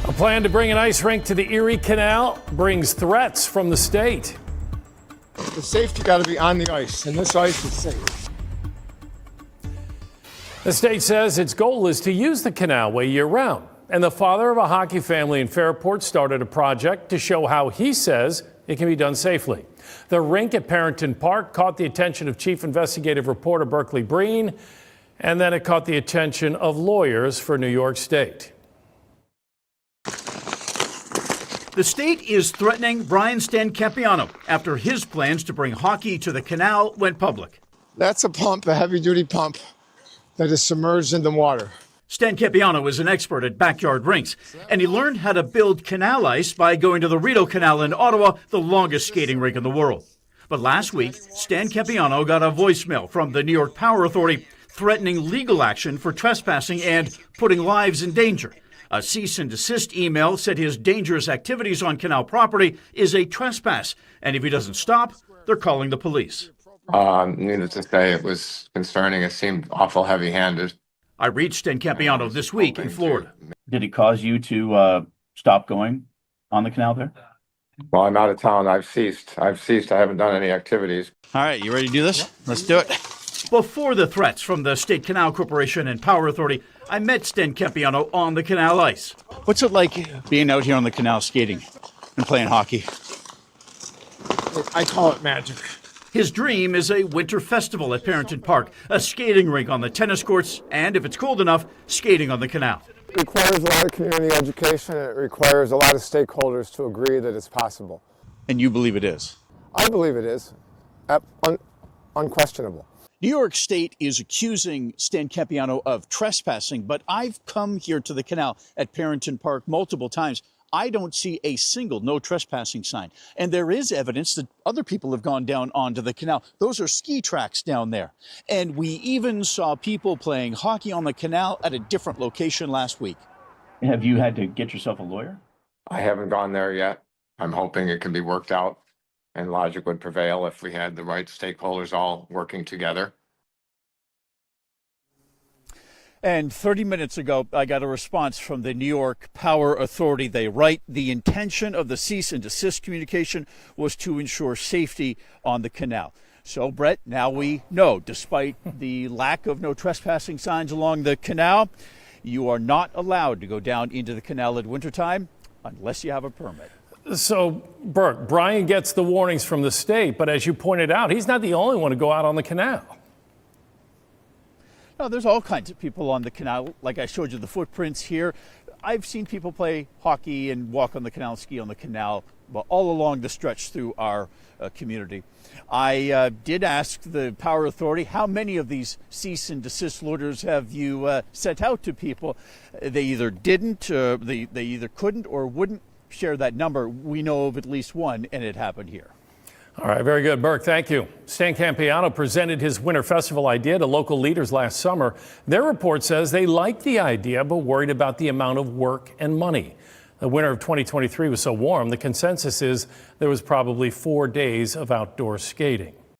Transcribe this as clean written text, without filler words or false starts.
A plan to bring an ice rink to the Erie Canal brings threats from the state. The safety got to be on the ice, and this ice is safe. The state says its goal is to use the Canalway year-round. And the father of a hockey family in Fairport started a project to show how he says it can be done safely. The rink at Parenton Park caught the attention of Chief Investigative Reporter Berkeley Breen, and then it caught the attention of lawyers for New York State. The state is threatening Brian Stancampiano after his plans to bring hockey to the canal went public. That's a pump, a heavy-duty pump that is submerged in the water. Stancampiano is an expert at backyard rinks, and he learned how to build canal ice by going to the Rideau Canal in Ottawa, the longest skating rink in the world. But last week, Stancampiano got a voicemail from the New York Power Authority threatening legal action for trespassing and putting lives in danger. A cease and desist email said his dangerous activities on canal property is a trespass, and if he doesn't stop, they're calling the police. Needless to say, it was concerning. It seemed awful heavy-handed. I reached Stancampiano this week in Florida. Did it cause you to stop going on the canal there? Well, I'm out of town. I've ceased. I haven't done any activities. All right, you ready to do this? Let's do it. Before the threats from the State Canal Corporation and Power Authority, I met Stancampiano on the canal ice. What's it like being out here on the canal skating and playing hockey? I call it magic. His dream is a winter festival at Parenton Park, a skating rink on the tennis courts, and if it's cold enough, skating on the canal. It requires a lot of community education. It requires a lot of stakeholders to agree that it's possible. And you believe it is? I believe it is. Unquestionable. New York State is accusing Stancampiano of trespassing, but I've come here to the canal at Parenton Park multiple times. I don't see a single no trespassing sign. And there is evidence that other people have gone down onto the canal. Those are ski tracks down there. And we even saw people playing hockey on the canal at a different location last week. Have you had to get yourself a lawyer? I haven't gone there yet. I'm hoping it can be worked out and logic would prevail if we had the right stakeholders all working together. And 30 minutes ago, I got a response from the New York Power Authority. They write, the intention of the cease and desist communication was to ensure safety on the canal. So, Brett, now we know, despite the lack of no trespassing signs along the canal, you are not allowed to go down into the canal at wintertime unless you have a permit. So, Burke, Brian gets the warnings from the state, but as you pointed out, he's not the only one to go out on the canal. No, there's all kinds of people on the canal. Like I showed you the footprints here. I've seen people play hockey and walk on the canal, ski on the canal, well, all along the stretch through our community. I did ask the Power Authority, how many of these cease and desist orders have you sent out to people? They either didn't, they either couldn't or wouldn't share that number. We know of at least one, and it happened here. All right, very good, Burke. Thank you. Stancampiano presented his winter festival idea to local leaders last summer. Their report says they liked the idea, but worried about the amount of work and money. The winter of 2023 was so warm, the consensus is there was probably 4 days of outdoor skating.